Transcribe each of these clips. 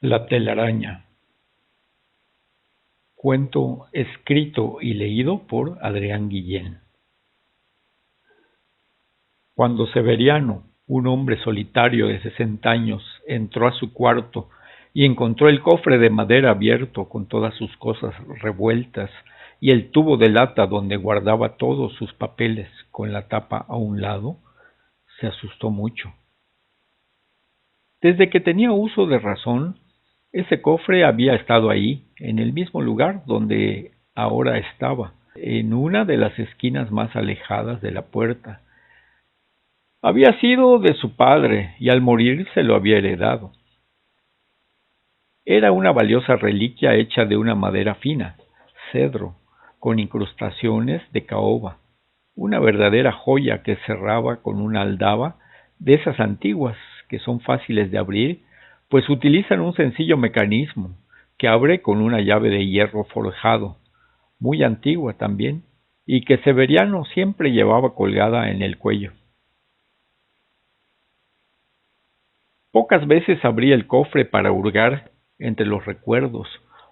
La telaraña. Cuento escrito y leído por Adrián Guillén. Cuando Severiano, un hombre solitario de 60 años, entró a su cuarto y encontró el cofre de madera abierto con todas sus cosas revueltas y el tubo de lata donde guardaba todos sus papeles con la tapa a un lado, se asustó mucho. Desde que tenía uso de razón, ese cofre había estado ahí, en el mismo lugar donde ahora estaba, en una de las esquinas más alejadas de la puerta. Había sido de su padre y al morir se lo había heredado. Era una valiosa reliquia hecha de una madera fina, cedro, con incrustaciones de caoba, una verdadera joya que cerraba con una aldaba de esas antiguas que son fáciles de abrir, pues utilizan un sencillo mecanismo que abre con una llave de hierro forjado, muy antigua también, y que Severiano siempre llevaba colgada en el cuello. Pocas veces abría el cofre para hurgar entre los recuerdos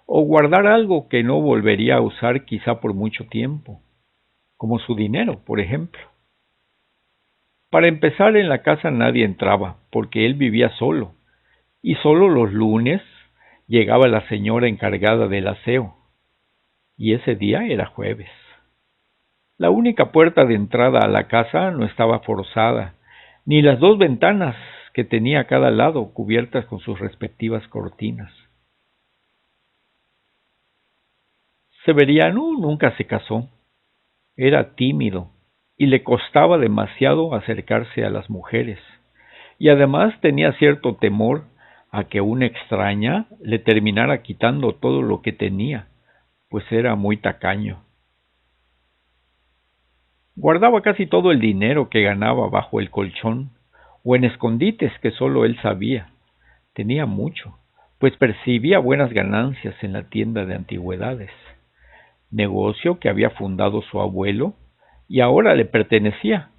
o guardar algo que no volvería a usar quizá por mucho tiempo, como su dinero, por ejemplo. Para empezar, en la casa nadie entraba, porque él vivía solo, y solo los lunes llegaba la señora encargada del aseo, y ese día era jueves. La única puerta de entrada a la casa no estaba forzada, ni las dos ventanas que tenía a cada lado cubiertas con sus respectivas cortinas. Severiano nunca se casó, era tímido y le costaba demasiado acercarse a las mujeres, y además tenía cierto temor a que una extraña le terminara quitando todo lo que tenía, pues era muy tacaño. Guardaba casi todo el dinero que ganaba bajo el colchón o en escondites que solo él sabía. Tenía mucho, pues percibía buenas ganancias en la tienda de antigüedades, negocio que había fundado su abuelo y ahora le pertenecía.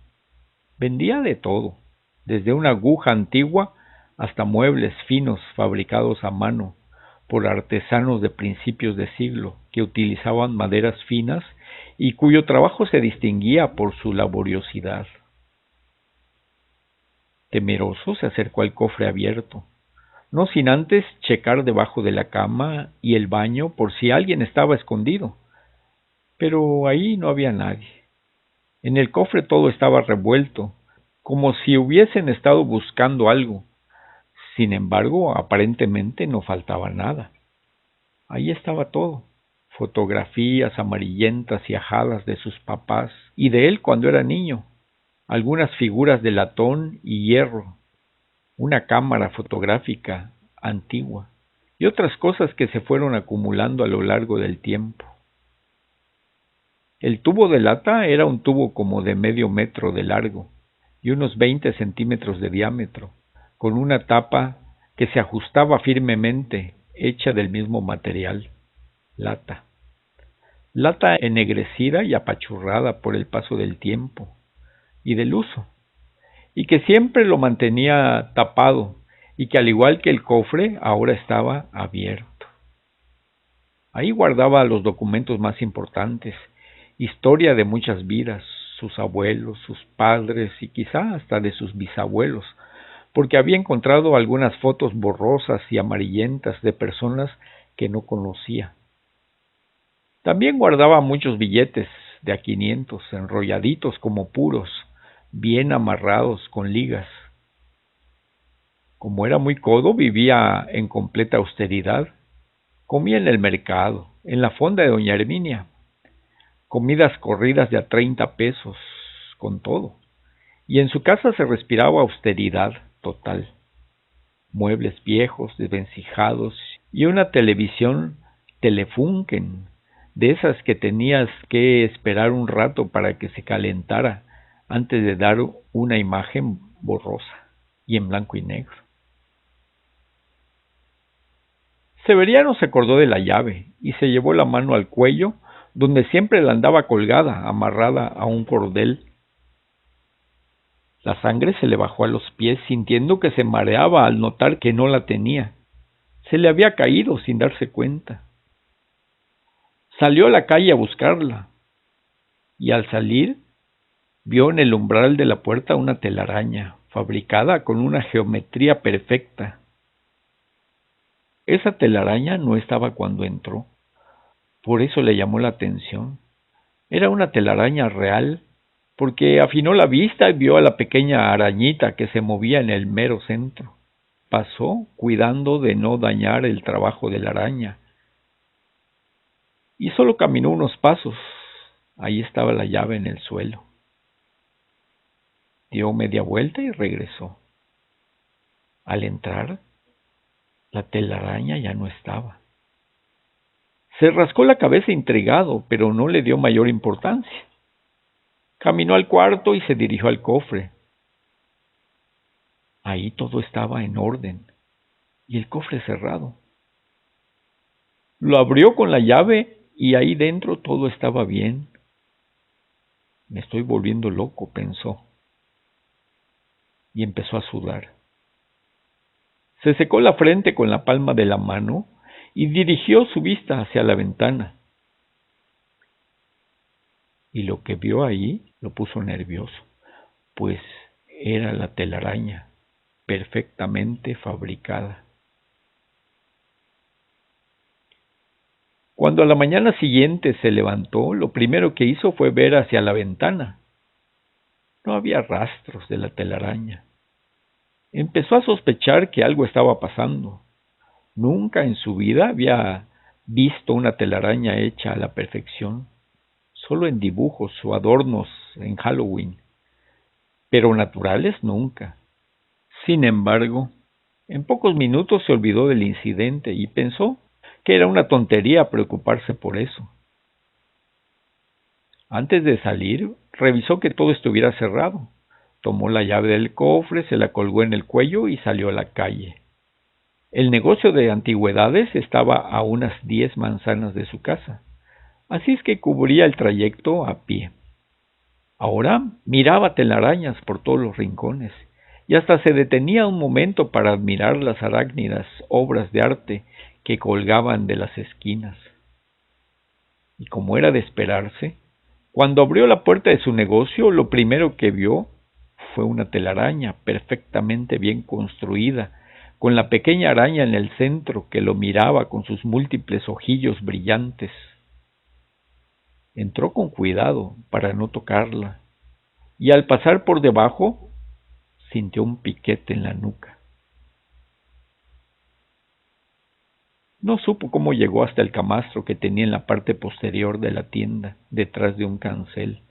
Vendía de todo, desde una aguja antigua hasta muebles finos fabricados a mano por artesanos de principios de siglo que utilizaban maderas finas y cuyo trabajo se distinguía por su laboriosidad. Temeroso se acercó al cofre abierto, no sin antes checar debajo de la cama y el baño por si alguien estaba escondido, pero ahí no había nadie. En el cofre todo estaba revuelto, como si hubiesen estado buscando algo. Sin embargo, aparentemente no faltaba nada. Ahí estaba todo. Fotografías amarillentas y ajadas de sus papás y de él cuando era niño. Algunas figuras de latón y hierro. Una cámara fotográfica antigua. Y otras cosas que se fueron acumulando a lo largo del tiempo. El tubo de lata era un tubo como de medio metro de largo y unos 20 centímetros de diámetro, con una tapa que se ajustaba firmemente, hecha del mismo material, lata. Lata ennegrecida y apachurrada por el paso del tiempo y del uso, y que siempre lo mantenía tapado, y que al igual que el cofre, ahora estaba abierto. Ahí guardaba los documentos más importantes, historia de muchas vidas, sus abuelos, sus padres y quizá hasta de sus bisabuelos, porque había encontrado algunas fotos borrosas y amarillentas de personas que no conocía. También guardaba muchos billetes de a 500, enrolladitos como puros, bien amarrados con ligas. Como era muy codo, vivía en completa austeridad. Comía en el mercado, en la fonda de doña Herminia, comidas corridas de a 30 pesos, con todo. Y en su casa se respiraba austeridad total. Muebles viejos, desvencijados y una televisión Telefunken, de esas que tenías que esperar un rato para que se calentara antes de dar una imagen borrosa y en blanco y negro. Severiano se acordó de la llave y se llevó la mano al cuello, donde siempre la andaba colgada, amarrada a un cordel. La sangre se le bajó a los pies, sintiendo que se mareaba al notar que no la tenía. Se le había caído sin darse cuenta. Salió a la calle a buscarla, y al salir vio en el umbral de la puerta una telaraña, fabricada con una geometría perfecta. Esa telaraña no estaba cuando entró, por eso le llamó la atención. Era una telaraña real, porque afinó la vista y vio a la pequeña arañita que se movía en el mero centro. Pasó cuidando de no dañar el trabajo de la araña, y solo caminó unos pasos. Ahí estaba la llave en el suelo. Dio media vuelta y regresó. Al entrar, la telaraña ya no estaba. Se rascó la cabeza intrigado, pero no le dio mayor importancia. Caminó al cuarto y se dirigió al cofre. Ahí todo estaba en orden y el cofre cerrado. Lo abrió con la llave y ahí dentro todo estaba bien. Me estoy volviendo loco, pensó, y empezó a sudar. Se secó la frente con la palma de la mano y dirigió su vista hacia la ventana. Y lo que vio ahí lo puso nervioso, pues era la telaraña, perfectamente fabricada. Cuando a la mañana siguiente se levantó, lo primero que hizo fue ver hacia la ventana. No había rastros de la telaraña. Empezó a sospechar que algo estaba pasando. Nunca en su vida había visto una telaraña hecha a la perfección, solo en dibujos o adornos en Halloween, pero naturales nunca. Sin embargo, en pocos minutos se olvidó del incidente y pensó que era una tontería preocuparse por eso. Antes de salir, revisó que todo estuviera cerrado. Tomó la llave del cofre, se la colgó en el cuello y salió a la calle. El negocio de antigüedades estaba a unas 10 manzanas de su casa, así es que cubría el trayecto a pie. Ahora miraba telarañas por todos los rincones y hasta se detenía un momento para admirar las arácnidas obras de arte que colgaban de las esquinas. Y como era de esperarse, cuando abrió la puerta de su negocio, lo primero que vio fue una telaraña perfectamente bien construida, con la pequeña araña en el centro que lo miraba con sus múltiples ojillos brillantes. Entró con cuidado para no tocarla, y al pasar por debajo sintió un piquete en la nuca. No supo cómo llegó hasta el camastro que tenía en la parte posterior de la tienda, detrás de un cancel,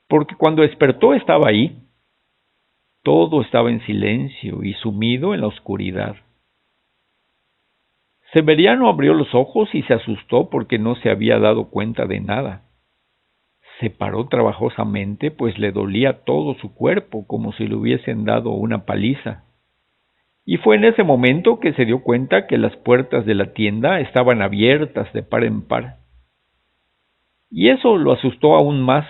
porque cuando despertó estaba ahí. Todo estaba en silencio y sumido en la oscuridad. Severiano abrió los ojos y se asustó porque no se había dado cuenta de nada. Se paró trabajosamente, pues le dolía todo su cuerpo, como si le hubiesen dado una paliza. Y fue en ese momento que se dio cuenta que las puertas de la tienda estaban abiertas de par en par. Y eso lo asustó aún más,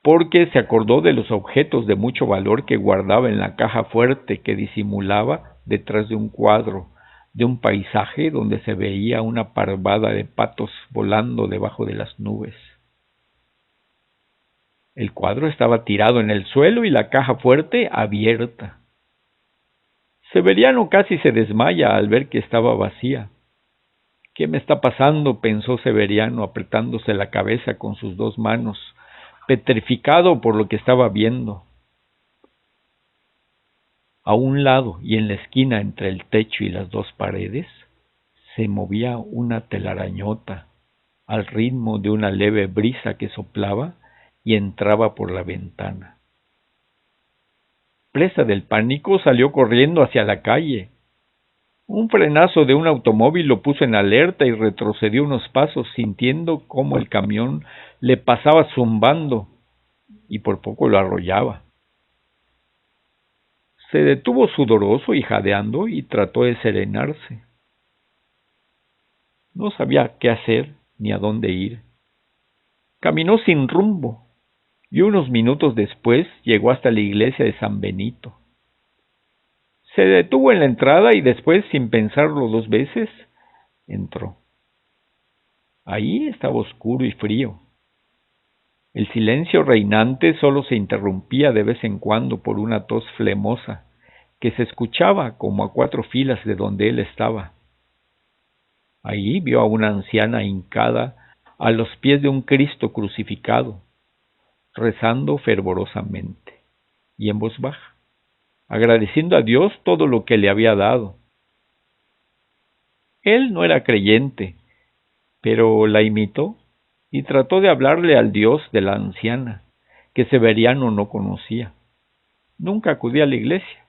porque se acordó de los objetos de mucho valor que guardaba en la caja fuerte que disimulaba detrás de un cuadro, de un paisaje donde se veía una parvada de patos volando debajo de las nubes. El cuadro estaba tirado en el suelo y la caja fuerte abierta. Severiano casi se desmaya al ver que estaba vacía. ¿Qué me está pasando?, pensó Severiano, apretándose la cabeza con sus dos manos, petrificado por lo que estaba viendo. A un lado y en la esquina entre el techo y las dos paredes se movía una telarañota al ritmo de una leve brisa que soplaba y entraba por la ventana. Presa del pánico, salió corriendo hacia la calle. Un frenazo de un automóvil lo puso en alerta y retrocedió unos pasos, sintiendo cómo el camión le pasaba zumbando y por poco lo arrollaba. Se detuvo sudoroso y jadeando y trató de serenarse. No sabía qué hacer ni a dónde ir. Caminó sin rumbo y unos minutos después llegó hasta la iglesia de San Benito. Se detuvo en la entrada y después, sin pensarlo dos veces, entró. Ahí estaba oscuro y frío. El silencio reinante solo se interrumpía de vez en cuando por una tos flemosa que se escuchaba como a 4 filas de donde él estaba. Ahí vio a una anciana hincada a los pies de un Cristo crucificado, rezando fervorosamente y en voz baja, agradeciendo a Dios todo lo que le había dado. Él no era creyente, pero la imitó y trató de hablarle al Dios de la anciana, que Severiano no conocía. Nunca acudía a la iglesia,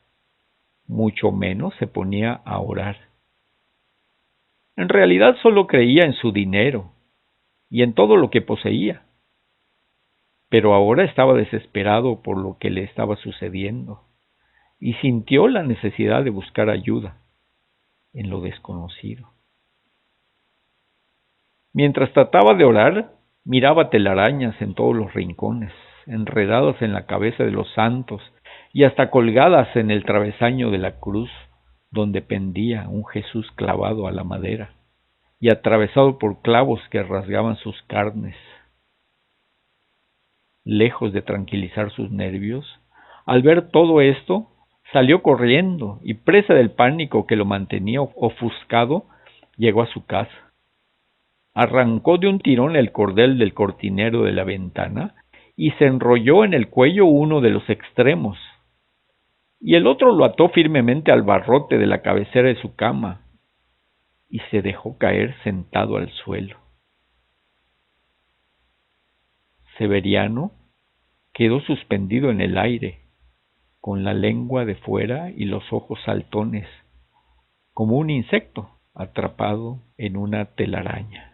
mucho menos se ponía a orar. En realidad solo creía en su dinero y en todo lo que poseía, pero ahora estaba desesperado por lo que le estaba sucediendo y sintió la necesidad de buscar ayuda en lo desconocido. Mientras trataba de orar, miraba telarañas en todos los rincones, enredadas en la cabeza de los santos y hasta colgadas en el travesaño de la cruz, donde pendía un Jesús clavado a la madera y atravesado por clavos que rasgaban sus carnes. Lejos de tranquilizar sus nervios, al ver todo esto, salió corriendo y, presa del pánico que lo mantenía ofuscado, llegó a su casa. Arrancó de un tirón el cordel del cortinero de la ventana y se enrolló en el cuello uno de los extremos, y el otro lo ató firmemente al barrote de la cabecera de su cama y se dejó caer sentado al suelo. Severiano quedó suspendido en el aire, con la lengua de fuera y los ojos saltones, como un insecto atrapado en una telaraña.